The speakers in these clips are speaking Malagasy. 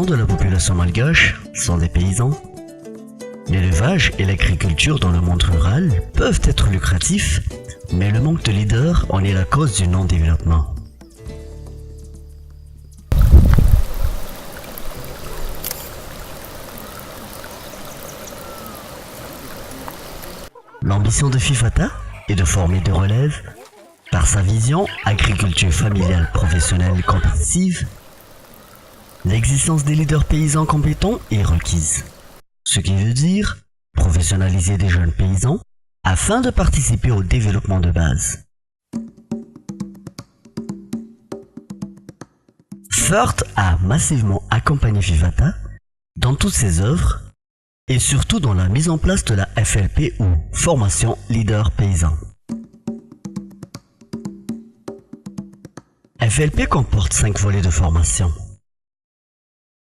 50% de la population malgache sont des paysans. L'élevage et l'agriculture dans le monde rural peuvent être lucratifs, mais le manque de leaders en est la cause du non-développement. L'ambition de FIFATA est de former des relèves. Par sa vision agriculture familiale professionnelle compétitive, l'existence des leaders paysans compétents est requise. Ce qui veut dire professionnaliser des jeunes paysans afin de participer au développement de base. FIRT a massivement accompagné FIFATA dans toutes ses œuvres et surtout dans la mise en place de la FLP ou Formation Leader Paysan. FLP comporte 5 volets de formation.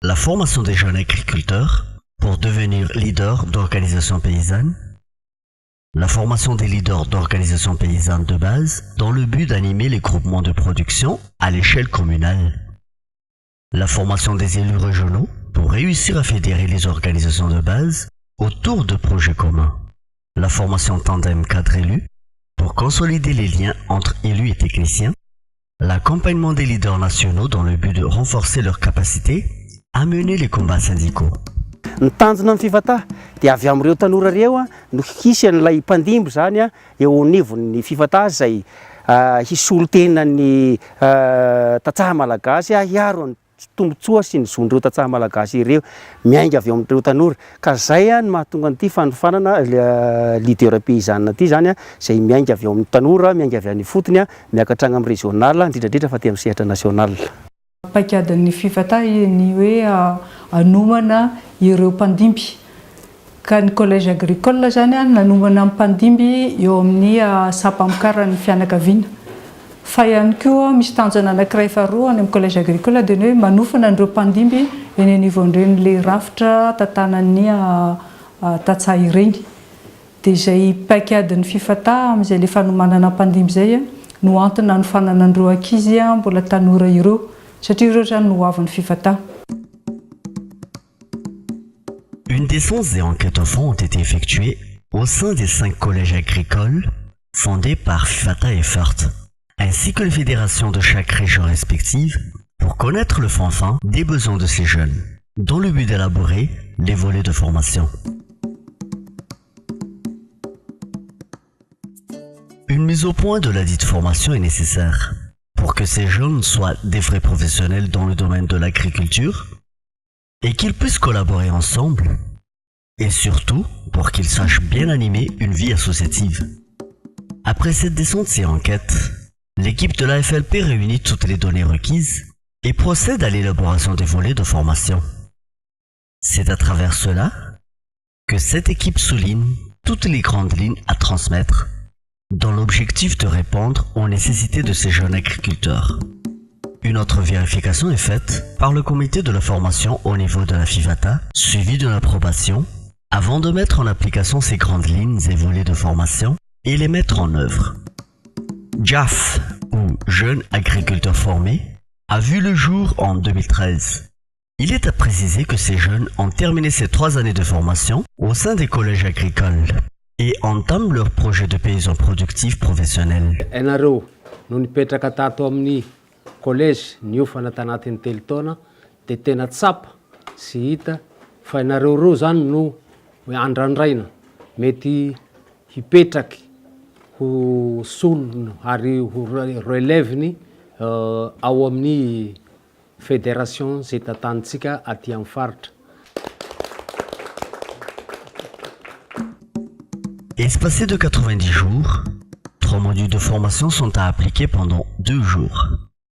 La formation des jeunes agriculteurs pour devenir leader d'organisations paysannes. La formation des leaders d'organisations paysannes de base dans le but d'animer les groupements de production à l'échelle communale. La formation des élus régionaux pour réussir à fédérer les organisations de base autour de projets communs. La formation tandem cadre-élu pour consolider les liens entre élus et techniciens. L'accompagnement des leaders nationaux dans le but de renforcer leur capacité à mener les combats syndicaux. Ny tanjona amin'ny FIFATA dia avy amin'ireo tanora ireo no hisy an'ilay mpandimby zany eo anivon'ny FIFATA izay hisolo tena ny tatsaha malagasy hiaro ny tombotsoa sy ny zon'ireo tatsaha malagasy ireo miainga avy amin'ireo tanora ka zay no mahatonga an'ity fanofanana leader paysanne ity zany izay miainga avy amin'ny tanora miainga avy amin'ny fotony miakatra amin'ny régional indrindra fa aty amin'ny sehatra national. Paikadin'ny FIFATA ny hoe anomana ireo mpandimby ka ny collège agricole zany nanomana mpandimby eo amin'ny sapamokarany fianakaviana fa ihany koa misy tanjona anankiray faharoa any amin'ny collège agricole dia ny hoe manofana ireo mpandimby eny anivon'ireny le rafitra tantanan'ny tatsaha ireny dia izay paikadin'ny FIFATA amin'izay le fanomanana mpandimby zay no antony hanofanana an'ireo ankizy mbola tanora ireo satria ireo zany no avin'ny FIFATA. Une descente et enquêtes au fond ont été effectuées au sein des 5 collèges agricoles fondés par FIFATA et FIRT, ainsi que les fédérations de chaque région respective pour connaître le fond des besoins de ces jeunes, dans le but d'élaborer les volets de formation. Une mise au point de la dite formation est nécessaire pour que ces jeunes soient des vrais professionnels dans le domaine de l'agriculture et qu'ils puissent collaborer ensemble, et surtout pour qu'ils sachent bien animer une vie associative. Après cette descente et enquête, l'équipe de la FLP réunit toutes les données requises et procède à l'élaboration des volets de formation. C'est à travers cela que cette équipe souligne toutes les grandes lignes à transmettre dans l'objectif de répondre aux nécessités de ces jeunes agriculteurs. Une autre vérification est faite par le comité de la formation au niveau de la FIFATA, suivi d'une approbation, avant de mettre en application ces grandes lignes et volets de formation et les mettre en œuvre. JAF, ou Jeunes Agriculteurs Formés, a vu le jour en 2013. Il est à préciser que ces jeunes ont terminé ces 3 années de formation au sein des collèges agricoles et entament leur projet de paysans productifs professionnels. Collège niofana tanatin'ny telo taona dia tena tsapa sy hita fa ianareo reo zany no andrandraina mety hipetraky ho solona ary ho relève-ny ao amin'ny fédération zay tantanitsika aty amin'ny faritra. Espacés de 90 jours, 3 modules de formation sont à appliquer pendant 2 jours.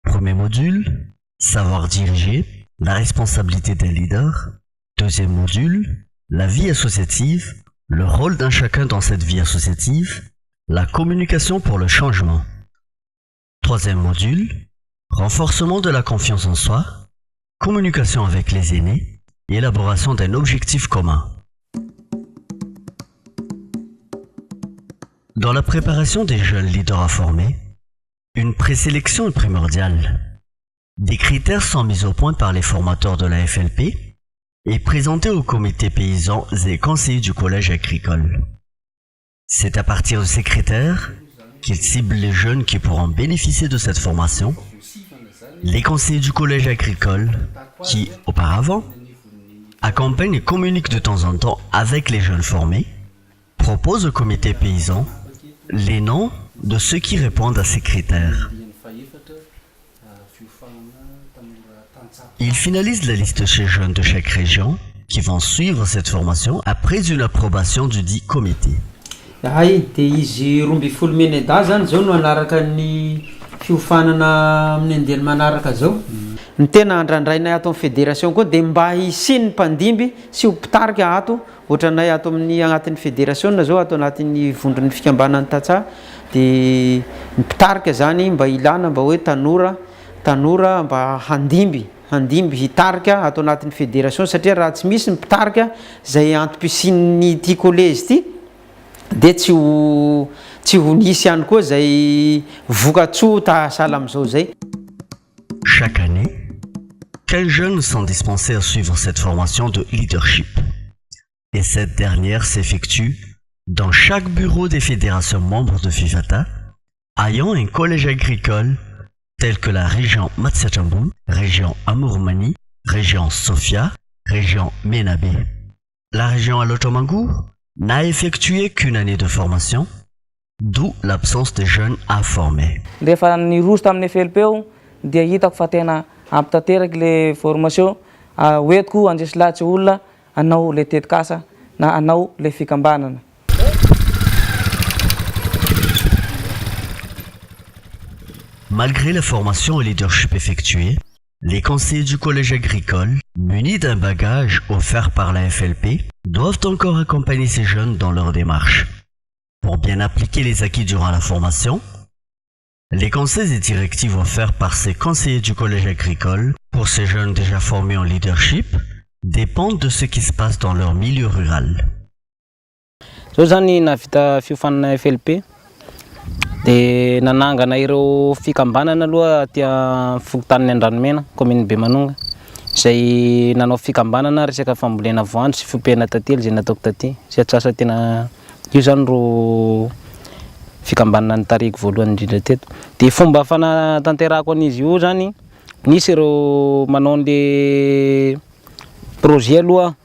Premier module, savoir diriger, la responsabilité d'un leader. Deuxième module, la vie associative, le rôle d'un chacun dans cette vie associative, la communication pour le changement. Troisième module, renforcement de la confiance en soi, communication avec les aînés, élaboration d'un objectif commun. Dans la préparation des jeunes leaders à former, une présélection est primordiale. Des critères sont mis au point par les formateurs de la FLP et présentés aux comités paysans et conseillers du collège agricole. C'est à partir de ces critères qu'ils ciblent les jeunes qui pourront bénéficier de cette formation. Les conseillers du collège agricole, qui, auparavant, accompagnent et communiquent de temps en temps avec les jeunes formés, proposent au comité paysan les noms de ceux qui répondent à ces critères. Ils finalisent la liste chez jeunes de chaque région qui vont suivre cette formation après une approbation du dit comité. Ay, dia izy 12 meneda zany zao no anaraka ny fiofanana amin'ny andelo manaraka zao. Ny tena andrandrainay ato amin'ny fédération koa dia mba hisiny mpandimby sy ho mpitarika ato ohatranay ato amin'ny agnatin'ny fédération zao ato anatin'ny vondron'ny fikambanan'ny Tatsaha dia mpitarika zany mba ilana mba hoe tanora mba handimby hitarika ato anatin'ny fédération satria raha tsy misy mpitarika zay antom-pisin'ny ty collège ty dia tsy ho nisy ihany koa zay vokatsoa tahasala am'izao zay. Chaque année, 15 jeunes sont dispensés à suivre cette formation de leadership. Et cette dernière s'effectue dans chaque bureau des fédérations membres de FIFATA, ayant un collège agricole tel que la région Matsiachambou, région Amourmani, région Sofia, région Menabe. La région Alotomangour n'a effectué qu'une année de formation, d'où l'absence de jeunes à former. Rehefa niroso tamin'ny FLP eo dia hitako fa tena ampitanteraky le formation hoentiko andresy lahatry olona anao le tetikasa na anao le fikambanana. Malgré la formation au leadership effectuée, les conseillers du collège agricole, munis d'un bagage offert par la FLP, doivent encore accompagner ces jeunes dans leur démarche. Pour bien appliquer les acquis durant la formation, les conseils et directives offerts par ces conseillers du collège agricole pour ces jeunes déjà formés en leadership dépendent de ce qui se passe dans leur milieu rural. Zao zany navita fiofanana FLP dia nanangana ireo fikambanana aloha tia fokotanin'ny Andranomena commune Bemanonga izay nanao fikambanana resaka fambolena voanjo sy fiompiana tantely izay nataoko taty sy atsasa tena io zany ro fikambanana nitarihiko voalohany indrindra teto. Dia fomba fanatanterahako an'izy io zany nisy ireo manao an'le projet aloha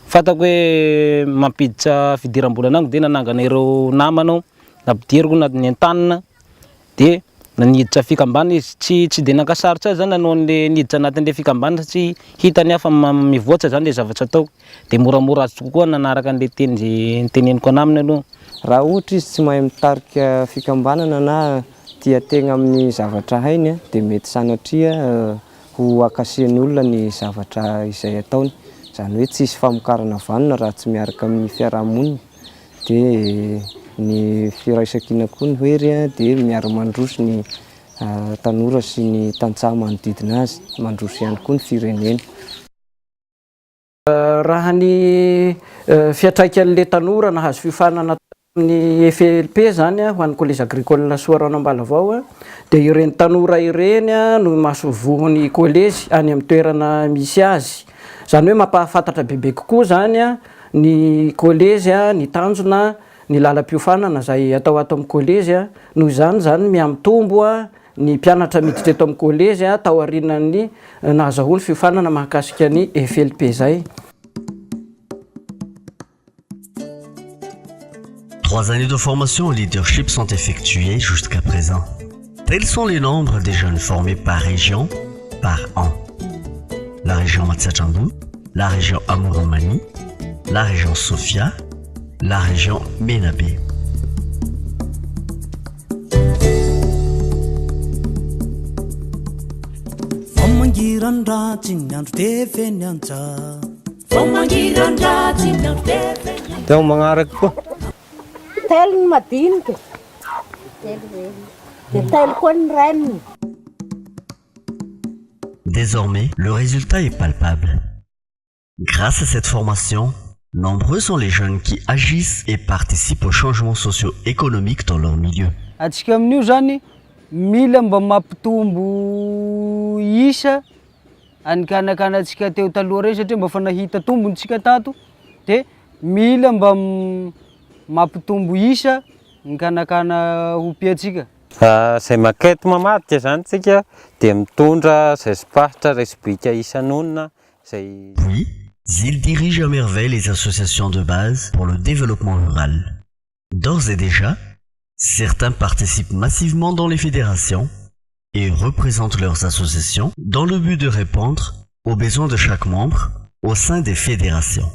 fatako hoe mampiditra fidiram-bola anango dia nanangana ireo namanao nampidiriko anatin'ny antanina dia naniditra fikambanana izy tsy dia nankasarotra zany nanao an'le niditra anatin'le fikambanana satria hitany afa mivoatra zany le zavatra ataoko dia moramora azy kokoa nanaraka an'le teny zay niteneniko anaminy aloha. Raha ohatra izy tsy mahay mitarika fikambanana na tia tegna amin'ny zavatra hainy dia mety sanatria ho akasiany olona ny zavatra izay ataony. Zany hoe tsisy famokarana vanona raha tsy miaraka amin'ny fiarahamonina dia ny firaisankina koa ny hoery dia miara-mandroso ny tanora sy ny tantsaha manodidina azy, mandroso ihany koa ny firenena. Raha ny fiatraikan'le tanora nahazo fiofanana amin'ny FLP zany ho an'ny collège agricole Soarano Ambalavao dia ireny tanora ireny no mahasovohony collège any amin'ny toerana misy azy. Zany hoe mampahafantatra bebe kokoa zany ny collège ny tanjona ny lalam-piofanana zay atao ato amin'ny collège noho zany miamitombo ny mpianatra miditra eto amin'ny collège tao aorianan'ny nahazahoany fiofanana mahakasika ny FLP zay. 3 années de formation au leadership sont effectuées jusqu'à présent. Tels sont les nombres des jeunes formés par région par an. La région Matsiachambou, la région Amouromani, la région Sofia, la région Menabe. Désormais, le résultat est palpable. Grâce à cette formation, nombreux sont les jeunes qui agissent et participent aux changements socio-économiques dans leur milieu. Atsika amin'io zany mila mba mampitombo isa anikanakanatsika teo taloha reny satria mba fa nahita tombontsika tato de mila mba mampitombo isa nikanakana hopiatsika. Zay makety mamadika zany tsika de mitondra zay sipahitra resibika isan'olona zay. Puis, il dirige à merveille les associations de base pour le développement rural. D'ores et déjà, certains participent massivement dans les fédérations et représentent leurs associations dans le but de répondre aux besoins de chaque membre au sein des fédérations.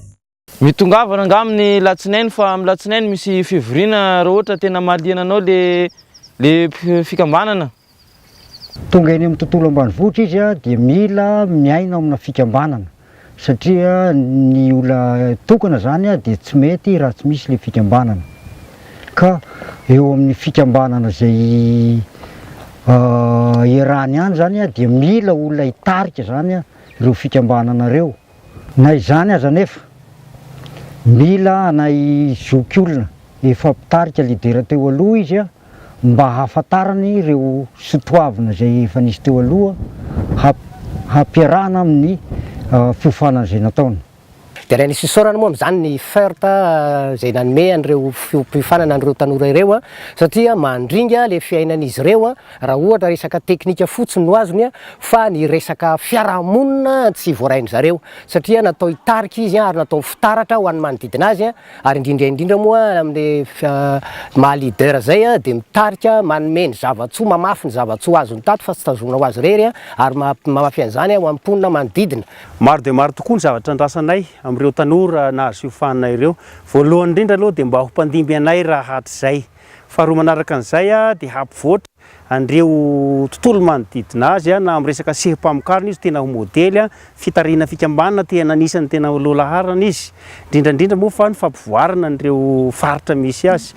Mitongavana nga amin'ny latsinainy fa amin'ny latsinainy misy fivorina raha ohatra tena mahaliana anao le fikambanana. Tonga eny amin'ny tontolo ambanivohitra izy a dia mila miaina amina fikambanana satria ny olona tokana zany a dia tsy mety raha tsy misy le fikambanana. Ka eo amin'ny fikambanana zay iarahany ihany zany a dia mila olona hitarika zany a ireo fikambanana reo. Na izany aza nefa mila anay zoky olona efa mpitarika lidera teo aloha izy a mba hahafantarany ireo sotoavina zay efa nisy teo aloha hampiarahana amin'ny fiofanana zay nataony. Dia raha nisy isaorana moa amin'izany ny FERT zay nanome an'ireo fiofanana an'ireo tanora ireo satria mandringa le fiainan'izy ireo raha ohatra resaka teknika fotsiny no azony fa ny resaka fiarahamonina tsy voarainy zareo satria natao hitarika izy ary natao fitaratra ho an'ny manodidina azy ary indrindra moa amin'le maha leader zay dia mitarika manome ny zavatsoa mamafy ny zavatsoa azony tato fa tsy tazona ho azy rery ary mamafy an'izany ho amponina manodidina. Maro dia maro tokoa ny zavatra andrasanay amin'ireo tanora nahazo fiofanana ireo. Voalohany indrindra aloha dia mba ho mpandimby anay raha hatrizay. Faharoa manaraka an'izay dia hampivoatra an'ireo tontolo manodidina azy na amin'ny resaka sehim-pamokarana izy tena ho modely fitarihana fikambanana tena anisany tena loalaharana izy. Indrindra moa fa ny fampivoarana an'ireo faritra misy azy.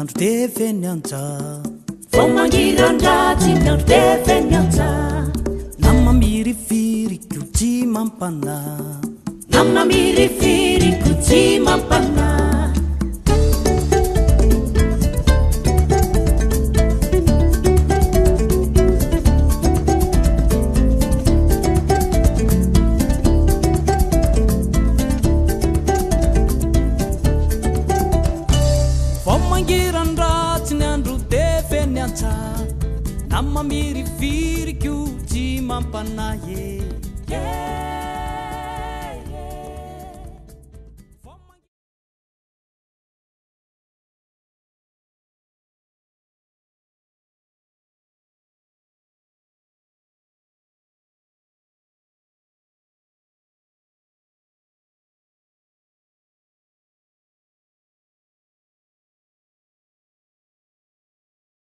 Andro tefeny anja Fomangirandratiny andro tefeny anja Namamiriviriko tsy mampana Namamiriviriko tsy mampana Namamiriviriko tsy mampana ye